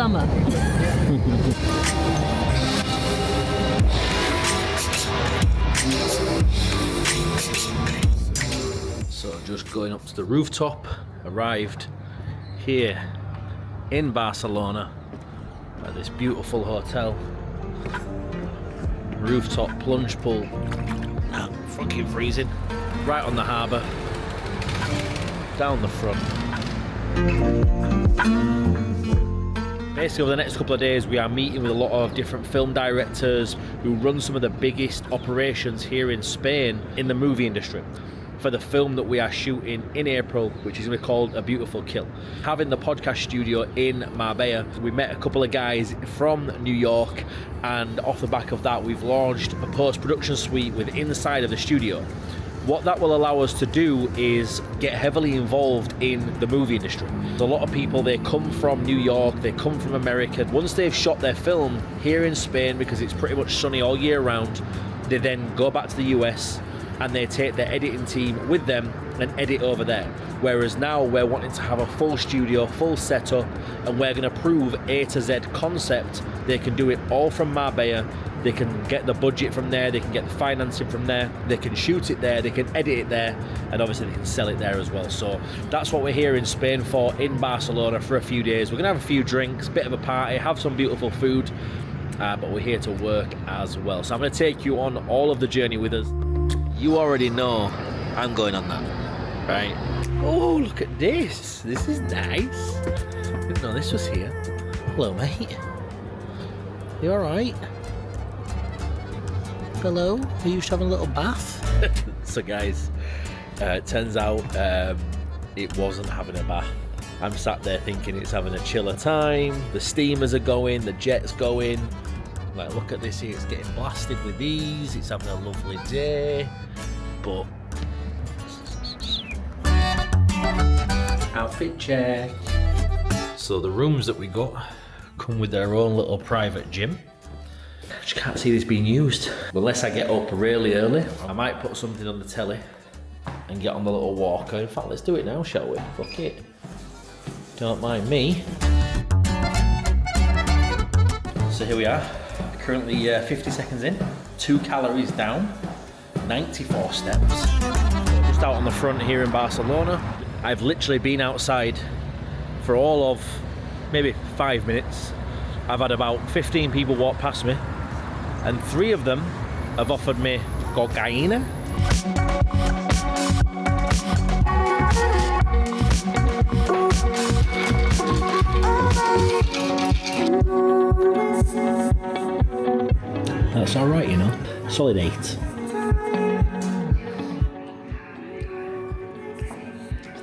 summer. So just going up to the rooftop, arrived here in Barcelona at this beautiful hotel. Rooftop plunge pool. Fucking freezing. Right on the harbour. Down the front. Basically over the next couple of days we are meeting with a lot of different film directors who run some of the biggest operations here in Spain in the movie industry for the film that we are shooting in April, which is going to be called A Beautiful Kill. Having the podcast studio in Marbella, we met a couple of guys from New York, and off the back of that we've launched a post-production suite with inside of the studio. What that will allow us to do is get heavily involved in the movie industry. A lot of people, they come from New York, they come from America. Once they've shot their film here in Spain, because it's pretty much sunny all year round, they then go back to the US and they take their editing team with them and edit over there. Whereas now we're wanting to have a full studio, full setup, and we're going to prove A to Z concept. They can do it all from Marbella. They can get the budget from there, they can get the financing from there, they can shoot it there, they can edit it there, and obviously they can sell it there as well. So that's what we're here in Spain for, in Barcelona for a few days. We're gonna have a few drinks, bit of a party, have some beautiful food, but we're here to work as well. So I'm gonna take you on all of the journey with us. You already know I'm going on that, right? Oh, look at this. This is nice. Didn't know this was here. Hello, mate. You all right? Hello? Are you just having a little bath? So guys, it turns out it wasn't having a bath. I'm sat there thinking it's having a chiller time. The steamers are going, the jet's going. Like, look at this here, it's getting blasted with these. It's having a lovely day. But outfit check. So the rooms that we got come with their own little private gym. I just can't see this being used. Unless I get up really early, I might put something on the telly and get on the little walker. In fact, let's do it now, shall we? Fuck it. Don't mind me. So here we are, currently 50 seconds in, 2 calories down, 94 steps. Just out on the front here in Barcelona. I've literally been outside for all of maybe 5 minutes. I've had about 15 people walk past me, and 3 of them have offered me cocaine. That's all right, you know. Solid 8. It's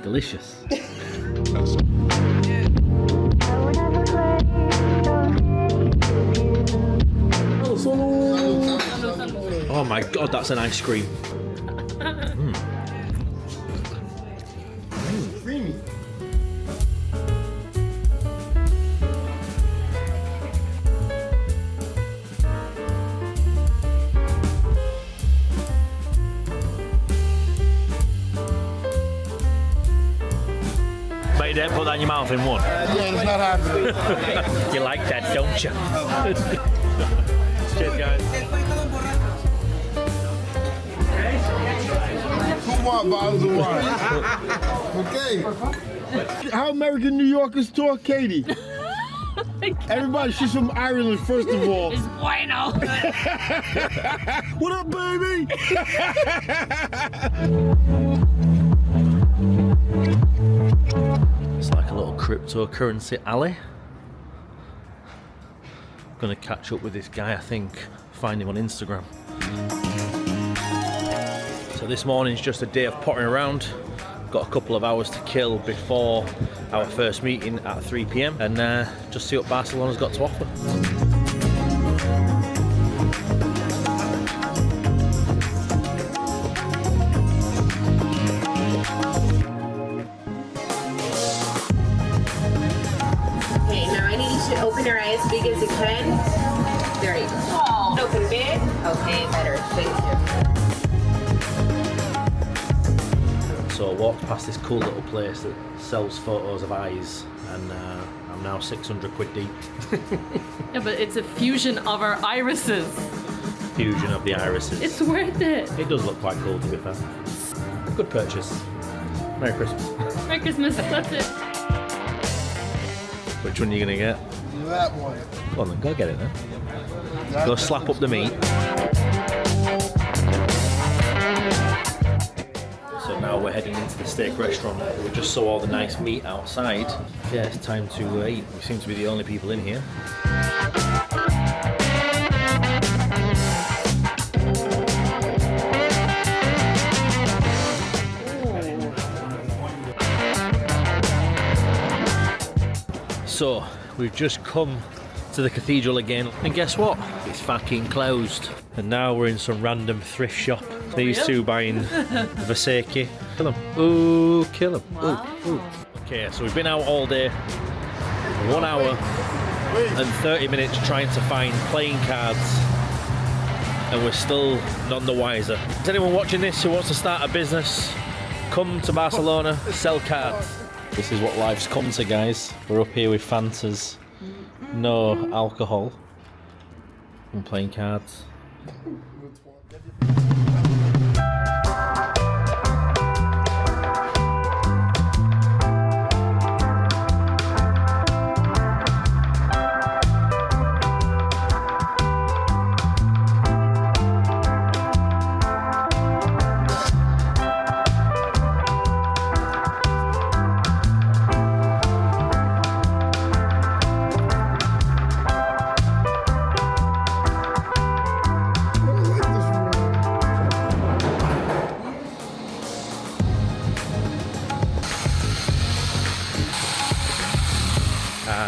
delicious. Oh my god, that's an ice cream. Creamy. But you don't put that in your mouth in one. Yeah, it's not happening. You like that, don't you? Cheers, guys. Who want bottles of wine? Okay. How American New Yorkers talk, Katie? Everybody, she's from Ireland, first of all. It's bueno. What up, baby? It's like a little cryptocurrency alley. Gonna catch up with this guy, I think, find him on Instagram. So this morning's just a day of pottering around. Got a couple of hours to kill before our first meeting at 3 PM and just see what Barcelona's got to offer. Okay, now I need you to open your eyes as big as you can. There you go. Oh. Open big. Okay, better. Thank you. So I walked past this cool little place that sells photos of eyes, and I'm now 600 quid deep. Yeah, but it's a fusion of our irises. Fusion of the irises. It's worth it. It does look quite cool, to be fair. Good purchase. Merry Christmas. Merry Christmas, that's it. Which one are you going to get? That one. Go on then, go get it then. Go slap up the meat. So now we're heading into the steak restaurant. We just saw all the nice meat outside. Yeah, it's time to eat. We seem to be the only people in here. So, we've just come to the cathedral again, and guess what? It's fucking closed. And now we're in some random thrift shop. These two buying Versace. Kill them. Ooh, kill them. Wow. Ooh. Okay, so we've been out all day. 1 hour and 30 minutes trying to find playing cards, and we're still none the wiser. Is anyone watching this who wants to start a business? Come to Barcelona, sell cards. This is what life's come to, guys. We're up here with Fantas, no alcohol, and playing cards.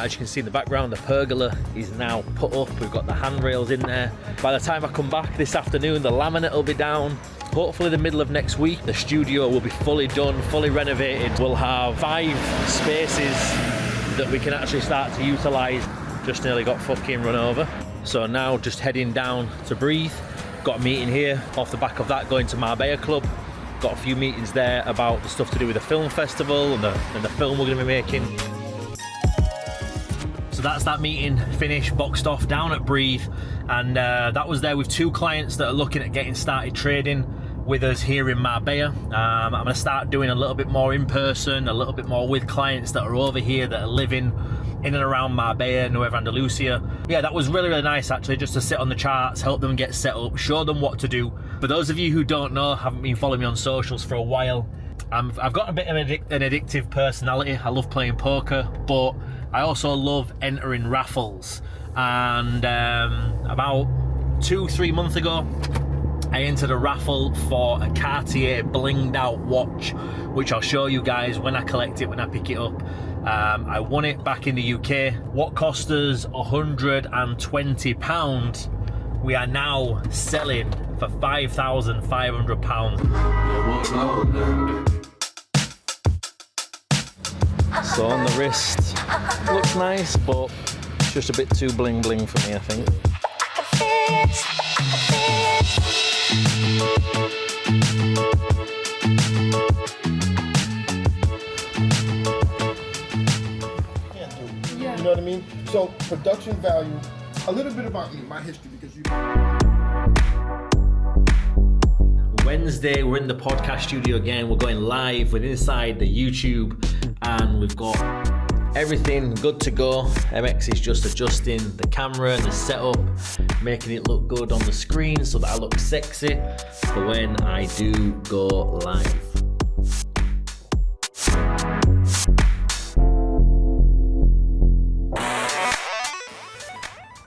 As you can see in the background, the pergola is now put up. We've got the handrails in there. By the time I come back this afternoon, the laminate will be down. Hopefully the middle of next week, the studio will be fully done, fully renovated. We'll have 5 spaces that we can actually start to utilise. Just nearly got fucking run over. So now just heading down to breathe. Got a meeting here. Off the back of that, going to Marbella Club. Got a few meetings there about the stuff to do with the film festival and the film we're going to be making. So that's that meeting finished, boxed off down at Breathe, and that was there with 2 clients that are looking at getting started trading with us here in Marbella. I'm going to start doing a little bit more in person, a little bit more with clients that are over here that are living in and around Marbella, Nueva Andalusia. Yeah, that was really, really nice actually, just to sit on the charts, help them get set up, show them what to do. For those of you who don't know, haven't been following me on socials for a while, I've got a bit of an addictive personality. I love playing poker, but I also love entering raffles. And about 2-3 months ago, I entered a raffle for a Cartier blinged out watch, which I'll show you guys when I collect it, when I pick it up. I won it back in the UK. What cost us £120, we are now selling for £5,500. So on the wrist, looks nice, but just a bit too bling bling for me, I think. You know what I mean? So production value, a little bit about me, my history, because you. Wednesday, we're in the podcast studio again. We're going live. We're inside the YouTube, and we've got everything good to go. MX is just adjusting the camera and the setup, making it look good on the screen so that I look sexy for when I do go live.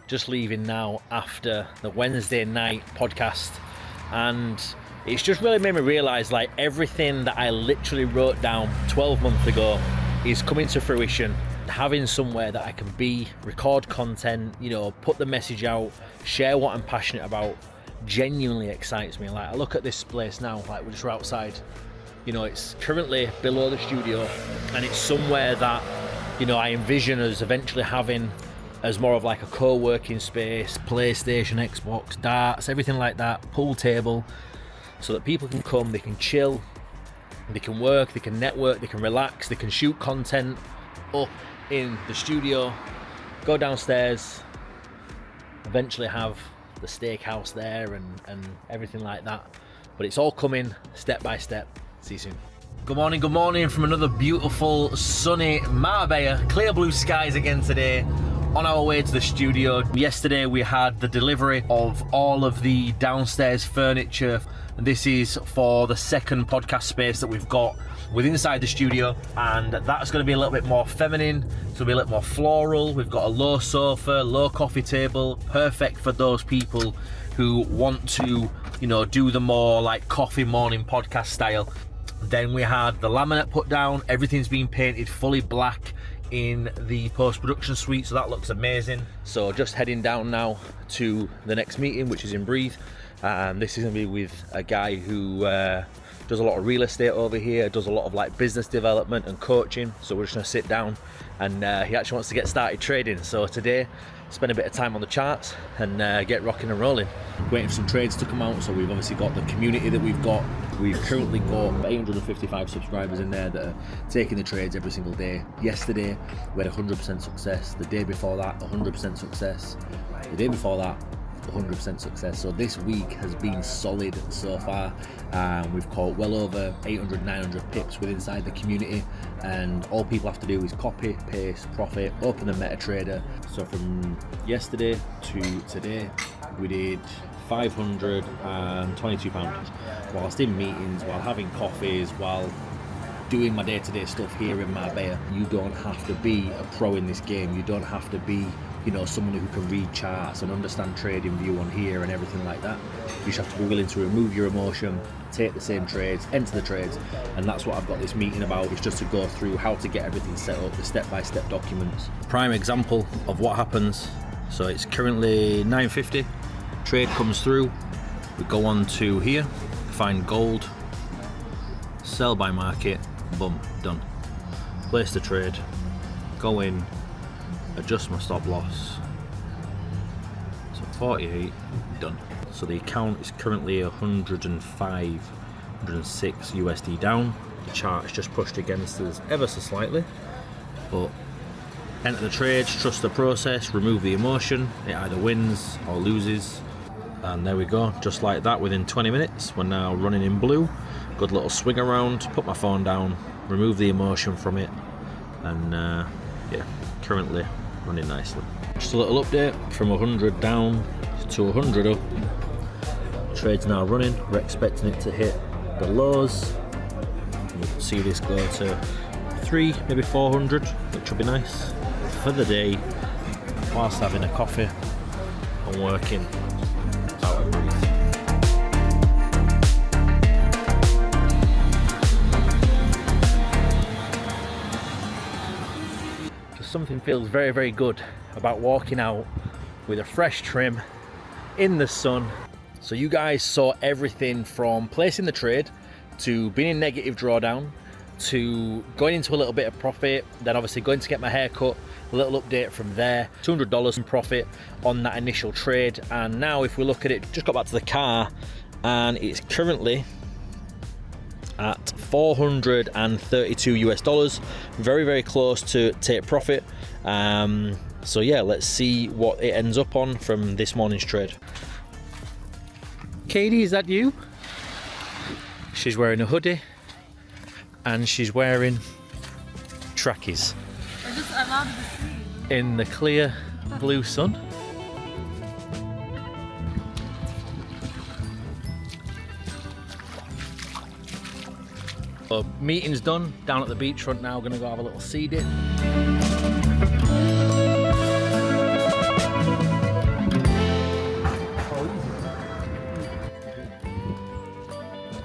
Just leaving now after the Wednesday night podcast, and it's just really made me realise, like, everything that I literally wrote down 12 months ago is coming to fruition. Having somewhere that I can be, record content, you know, put the message out, share what I'm passionate about, genuinely excites me. Like, I look at this place now, like, we're just outside, you know, it's currently below the studio, and it's somewhere that, you know, I envision us eventually having as more of like a co-working space, PlayStation, Xbox, darts, everything like that, pool table, so that people can come, they can chill, They can work, they can network, they can relax, they can shoot content up in the studio, go downstairs, eventually have the steakhouse there and everything like that. But it's all coming step by step. See you soon. Good morning from another beautiful sunny Marbella. Clear blue skies again today. On our way to the studio. Yesterday we had the delivery of all of the downstairs furniture. This is for the second podcast space that we've got within inside the studio, and that's going to be a little bit more feminine. It's going to be a little more floral. We've got a low sofa, low coffee table, perfect for those people who want to, you know, do the more like coffee morning podcast style. Then we had the laminate put down. Everything's been painted fully black in the post-production suite, so that looks amazing. So just heading down now to the next meeting, which is in Breathe. And this is going to be with a guy who does a lot of real estate over here, does a lot of like business development and coaching. So we're just going to sit down, and he actually wants to get started trading. So today, spend a bit of time on the charts and get rocking and rolling. Waiting for some trades to come out. So we've obviously got the community that we've got. We've currently got 855 subscribers in there that are taking the trades every single day. Yesterday, we had 100% success. The day before that, 100% success. The day before that, 100% success. So this week has been solid so far. We've caught well over 800-900 pips within inside the community, and all people have to do is copy, paste, profit, open the MetaTrader. So from yesterday to today, we did £522 whilst in meetings, while having coffees, while doing my day-to-day stuff here in Marbella. You don't have to be a pro in this game. You don't have to be, you know, someone who can read charts and understand trading view on here and everything like that. You just have to be willing to remove your emotion, take the same trades, enter the trades, and that's what I've got this meeting about. It's just to go through how to get everything set up, the step-by-step documents. Prime example of what happens. So it's currently 9:50. Trade comes through. We go on to here, find gold, sell by market, boom, done. Place the trade, go in, adjust my stop loss. So 48, done. So the account is currently 105, 106 USD down. The chart is just pushed against us ever so slightly, but enter the trades, trust the process, remove the emotion. It either wins or loses. And there we go, just like that, within 20 minutes, we're now running in blue. Good little swing around, put my phone down, remove the emotion from it, and yeah, currently running nicely. Just a little update, from 100 down to 100 up. Trade's now running, we're expecting it to hit the lows. We'll see this go to 3, maybe 400, which will be nice for the day, whilst having a coffee and working out of Breathe. Something feels very, very good about walking out with a fresh trim in the sun. So you guys saw everything from placing the trade to being in negative drawdown to going into a little bit of profit, then obviously going to get my hair cut, a little update from there, $200 in profit on that initial trade. And now if we look at it, just got back to the car, and it's currently at $432 US, very, very close to take profit. So yeah, let's see what it ends up on from this morning's trade. Katie, is that you? She's wearing a hoodie and she's wearing trackies in the clear blue sun. So meeting's done, down at the beachfront now, gonna go have a little sea dip.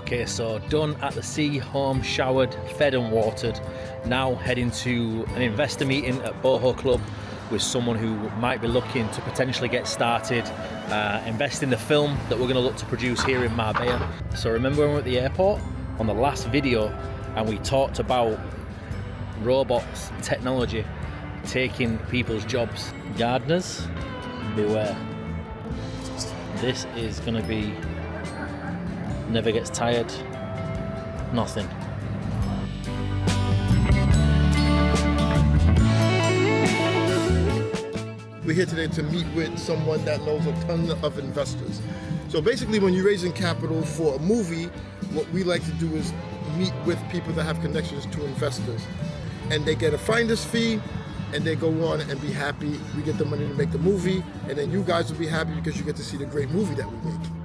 Okay, so done at the sea, home, showered, fed and watered. Now heading to an investor meeting at Boho Club with someone who might be looking to potentially get started, invest in the film that we're gonna look to produce here in Marbella. So remember when we were at the airport on the last video and we talked about robots, technology taking people's jobs? Gardeners, beware. This is gonna be never gets tired, nothing. we're here today to meet with someone that knows a ton of investors. So basically, when you're raising capital for a movie, what we like to do is meet with people that have connections to investors. And they get a finder's fee, and they go on and be happy. We get the money to make the movie, and then you guys will be happy because you get to see the great movie that we make.